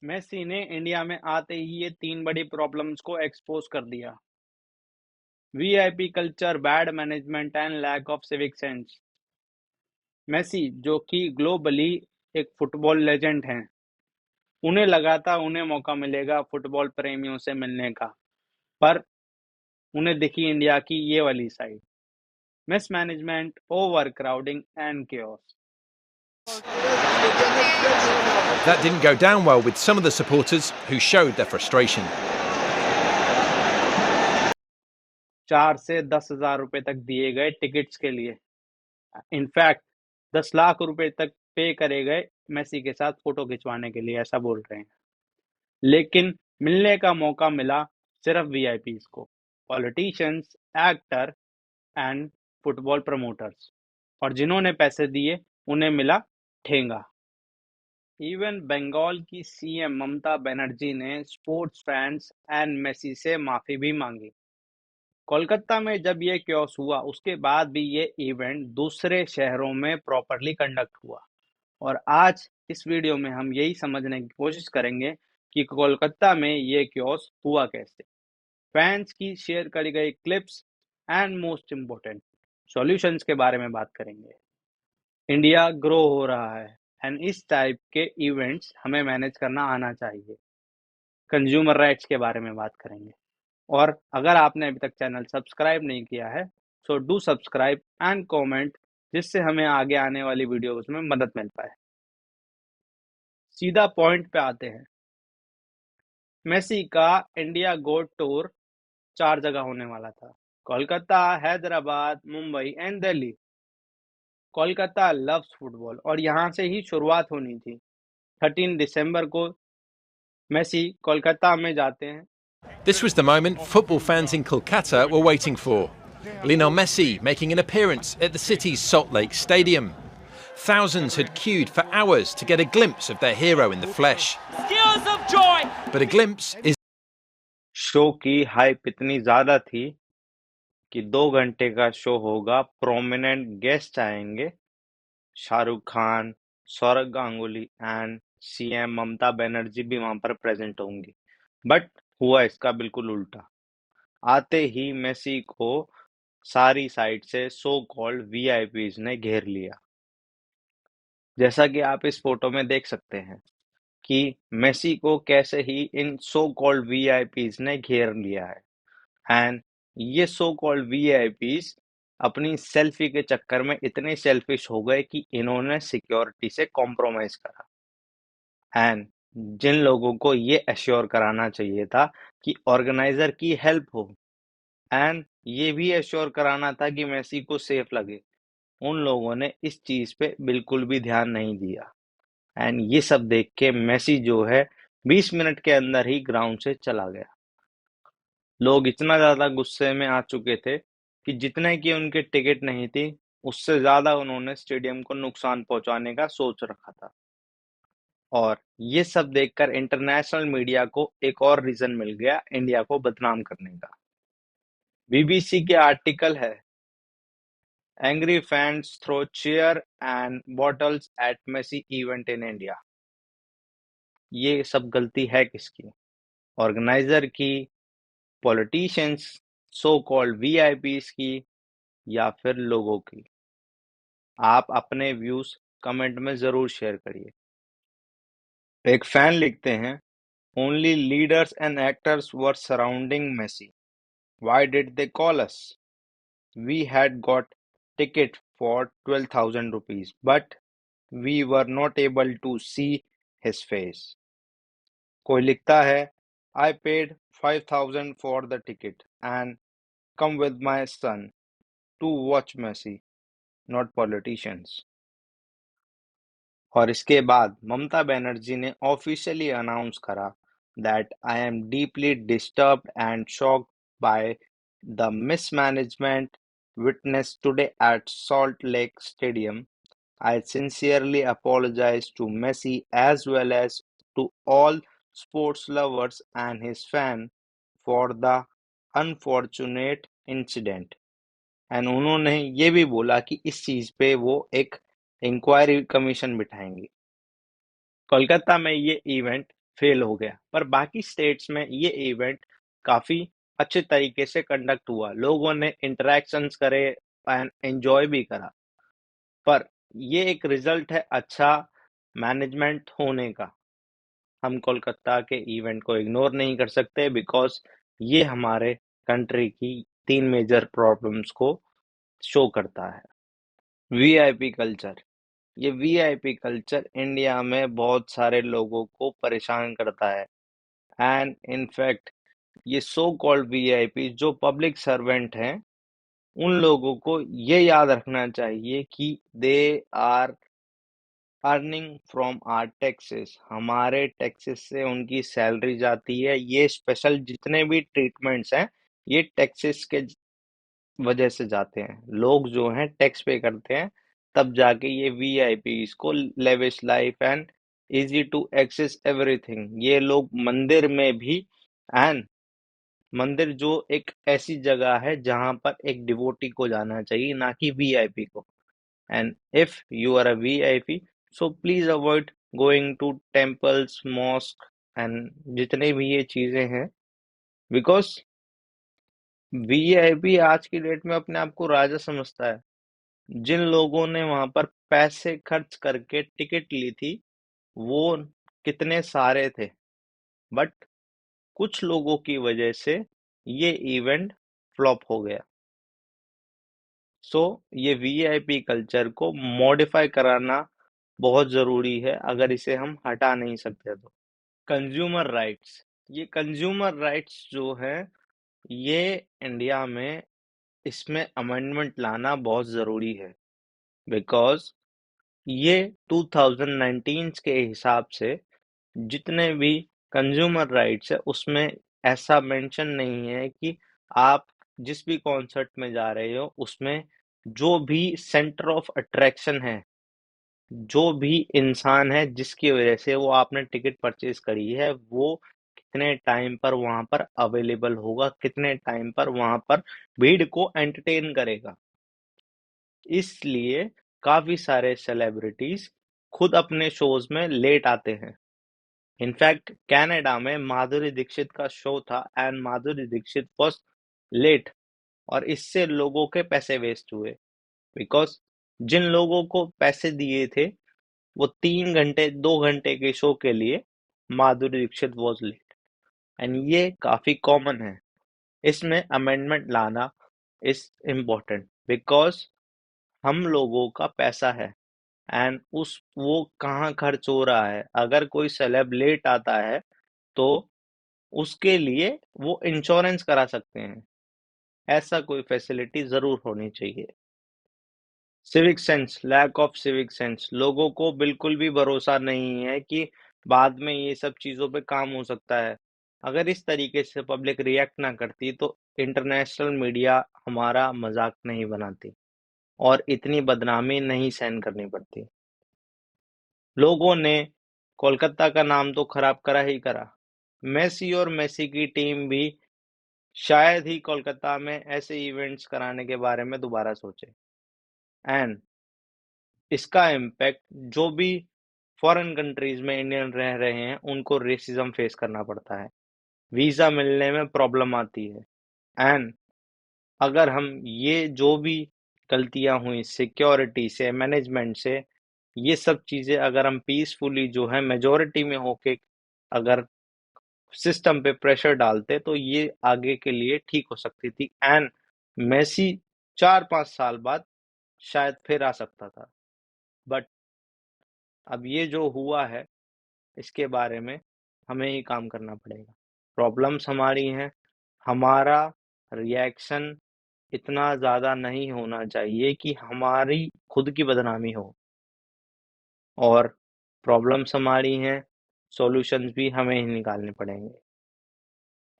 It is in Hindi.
मेसी ने इंडिया में आते ही ये 3 बड़ी प्रॉब्लम्स को एक्सपोज कर दिया। VIP culture, bad management and lack of civic sense. Messi, जो कि ग्लोबली एक फुटबॉल लेजेंड हैं, उन्हें लगा था उन्हें मौका मिलेगा फुटबॉल प्रेमियों से मिलने का, पर उन्हें दिखी इंडिया की ये वाली side: mismanagement, over crowding and chaos। That didn't go down well with some of the supporters who showed their frustration. 4 से 10,000 रुपए तक दिए गए टिकट्स के लिए। इनफैक्ट 10 लाख रुपए तक पे करे गए मेसी के साथ फोटो खिंचवाने के लिए, ऐसा बोल रहे हैं। लेकिन मिलने का मौका मिला सिर्फ वीआईपीज को, politicians, actor and football promoters, और जिन्होंने पैसे दिए उन्हें मिला ठेंगा। इवन बंगाल की सीएम ममता बनर्जी ने स्पोर्ट्स फैंस एंड मेसी से माफी भी मांगी। कोलकाता में जब ये क्योस हुआ, उसके बाद भी ये इवेंट दूसरे शहरों में प्रॉपरली कंडक्ट हुआ, और आज इस वीडियो में हम यही समझने की कोशिश करेंगे कि कोलकाता में ये क्योस हुआ कैसे, फैंस की शेयर करी गई clips and most important solutions के बारे में बात करेंगे। इंडिया ग्रो हो रहा है एंड इस टाइप के इवेंट्स हमें मैनेज करना आना चाहिए। कंज्यूमर राइट्स के बारे में बात करेंगे, और अगर आपने अभी तक चैनल सब्सक्राइब नहीं किया है so do subscribe and comment, जिससे हमें आगे आने वाली वीडियोस में मदद मिल पाए। सीधा पॉइंट पे आते हैं। मेसी का इंडिया गोट टूर 4 जगह होने वाला था: Kolkata, Hyderabad, Mumbai and Delhi. Kolkata loves football और यहाँ से ही शुरुआत होनी थी। 13 दिसंबर को मेसी कोलकाता में जाते हैं। This was the moment football fans in Kolkata were waiting for. Lionel Messi making an appearance at the city's Salt Lake Stadium. Thousands had queued for hours to get a glimpse of their hero in the flesh. Tears of joy. But a glimpse is show की हाइप इतनी ज्यादा थी कि 2 घंटे का शो होगा, प्रोमिनेंट गेस्ट आएंगे, शाहरुख खान, सौरभ गांगुली एंड सीएम ममता बनर्जी भी वहां पर प्रेजेंट होंगी। बट हुआ इसका बिल्कुल उल्टा। आते ही मेसी को सारी साइड से सो कॉल्ड वीआईपीज ने घेर लिया। जैसा कि आप इस फोटो में देख सकते हैं कि मेसी को कैसे ही इन सो कॉल्ड वीआईपीज ने घेर लिया है, एंड ये सो कॉल्ड वीआईपीज अपनी सेल्फी के चक्कर में इतने सेल्फिश हो गए कि इन्होंने सिक्योरिटी से कॉम्प्रोमाइज करा। एंड जिन लोगों को ये एश्योर कराना चाहिए था कि ऑर्गेनाइजर की हेल्प हो, एंड ये भी एश्योर कराना था कि मेसी को सेफ लगे, उन लोगों ने इस चीज पे बिल्कुल भी ध्यान नहीं दिया। एंड ये सब देख के मेसी जो है 20 मिनट के अंदर ही ग्राउंड से चला गया। लोग इतना ज्यादा गुस्से में आ चुके थे कि जितने की उनकी टिकट नहीं थी, उससे ज्यादा उन्होंने स्टेडियम को नुकसान पहुंचाने का सोच रखा था। और ये सब देखकर इंटरनेशनल मीडिया को एक और रीजन मिल गया इंडिया को बदनाम करने का। बीबीसी के आर्टिकल है, angry fans throw chair and bottles at Messi event in India. ये सब गलती है किसकी? ऑर्गेनाइजर की, पॉलिटिशियंस, सो कॉल्ड वीआईपीज की, या फिर लोगों की? आप अपने व्यूज कमेंट में जरूर शेयर करिए। एक फैन लिखते हैं, only leaders and actors were surrounding Messi, why did they call us? We had got ticket for 12,000 rupees, but we were not able to see his face. कोई लिखता है, I paid 5,000 for the ticket and come with my son to watch Messi, not politicians. और इसके बाद ममता बनर्जी ने ऑफिशियली अनाउंस करा that I am deeply disturbed and shocked by the mismanagement witnessed today at Salt Lake Stadium. I sincerely apologize to Messi as well as to all sports lovers and his fans for the unfortunate incident. And उन्होंने ये भी बोला कि इस चीज पे वो एक इंक्वायरी कमीशन बिठाएंगे। कोलकाता में ये इवेंट फेल हो गया। पर बाकी स्टेट्स में ये इवेंट काफी अच्छे तरीके से कंडक्ट हुआ, लोगों ने इंटरेक्शंस करे एंड एंजॉय भी करा। पर ये एक रिजल्ट है अच्छा मैनेजमेंट होने का। हम कोलकाता के इवेंट को इग्नोर नहीं कर सकते, बिकॉज ये हमारे कंट्री की 3 मेजर प्रॉब्लम्स को शो करता है। VIP culture. ये वीआईपी कल्चर इंडिया में बहुत सारे लोगों को परेशान करता है। एंड इनफैक्ट ये सो कॉल्ड वीआईपी जो पब्लिक सर्वेंट हैं, उन लोगों को ये याद रखना चाहिए कि they are earning from our taxes. हमारे टैक्सेस से उनकी सैलरी जाती है। ये स्पेशल जितने भी ट्रीटमेंट्स हैं, ये टैक्सेस के वजह से जाते हैं। लोग जो हैं टैक्स पे करते हैं, तब जाके ये वीआईपी को lavish life and easy to access everything. ये लोग मंदिर में भी, एंड मंदिर जो एक ऐसी जगह है जहां पर एक डिवोटी को जाना चाहिए, ना कि वीआईपी को। And if you are a VIP, so please avoid going to temples, mosque and जितने भी ये चीजें हैं, बिकॉज वीआईपी आज की डेट में अपने आप को राजा समझता है। जिन लोगों ने वहां पर पैसे खर्च करके टिकट ली थी, वो कितने सारे थे, बट कुछ लोगों की वजह से ये इवेंट फ्लॉप हो गया। सो ये वीआईपी कल्चर को मॉडिफाई कराना बहुत जरूरी है, अगर इसे हम हटा नहीं सकते तो। Consumer rights. ये कंज्यूमर राइट्स जो है, ये इंडिया में इसमें अमेंडमेंट लाना बहुत जरूरी है, बिकॉज ये 2019 के हिसाब से जितने भी कंज्यूमर राइट्स है, उसमें ऐसा मेंशन नहीं है कि आप जिस भी कॉन्सर्ट में जा रहे हो, उसमें जो भी सेंटर ऑफ अट्रैक्शन है, जो भी इंसान है जिसकी वजह से वो आपने टिकट परचेज करी है, वो कितने टाइम पर वहां पर अवेलेबल होगा, कितने टाइम पर वहां पर भीड़ को एंटरटेन करेगा। इसलिए काफी सारे सेलिब्रिटीज खुद अपने शोज में लेट आते हैं। इनफैक्ट कनाडा में माधुरी दीक्षित का शो था and Madhuri Dikshit was late, और इससे लोगों के पैसे वेस्ट हुए, बिकॉज जिन लोगों को पैसे दिए थे, वो 3 घंटे 2 घंटे के शो के लिए माधुरी दीक्षित वॉज लेट। एंड ये काफी कॉमन है। इसमें अमेंडमेंट लाना इज इम्पोर्टेंट, बिकॉज हम लोगों का पैसा है एंड उस वो कहाँ खर्च हो रहा है। अगर कोई सेलेब लेट आता है, तो उसके लिए वो इंश्योरेंस करा सकते हैं। ऐसा कोई फैसिलिटी जरूर होनी चाहिए। Civic sense. Lack of civic sense. लोगों को बिल्कुल भी भरोसा नहीं है कि बाद में ये सब चीजों पे काम हो सकता है। अगर इस तरीके से पब्लिक रिएक्ट ना करती, तो इंटरनेशनल मीडिया हमारा मजाक नहीं बनाती और इतनी बदनामी नहीं सहन करनी पड़ती। लोगों ने कोलकाता का नाम तो खराब करा ही करा। मेसी और मेसी की टीम भी शायद ही कोलकाता में ऐसे इवेंट्स कराने के बारे में दोबारा सोचे। एंड इसका इम्पैक्ट जो भी फॉरेन कंट्रीज में इंडियन रह रहे हैं, उनको रेसिज्म फेस करना पड़ता है, वीजा मिलने में प्रॉब्लम आती है। एंड अगर हम ये जो भी गलतियां हुई सिक्योरिटी से, मैनेजमेंट से, ये सब चीजें अगर हम पीसफुली जो है मेजोरिटी में होके अगर सिस्टम पे प्रेशर डालते, तो ये आगे के लिए ठीक हो सकती थी। एंड मेसी 4-5 साल बाद शायद फिर आ सकता था। बट अब ये जो हुआ है, इसके बारे में हमें ही काम करना पड़ेगा। प्रॉब्लम्स हमारी हैं। हमारा रिएक्शन इतना ज़्यादा नहीं होना चाहिए कि हमारी खुद की बदनामी हो, और प्रॉब्लम्स हमारी हैं, सॉल्यूशंस भी हमें ही निकालने पड़ेंगे।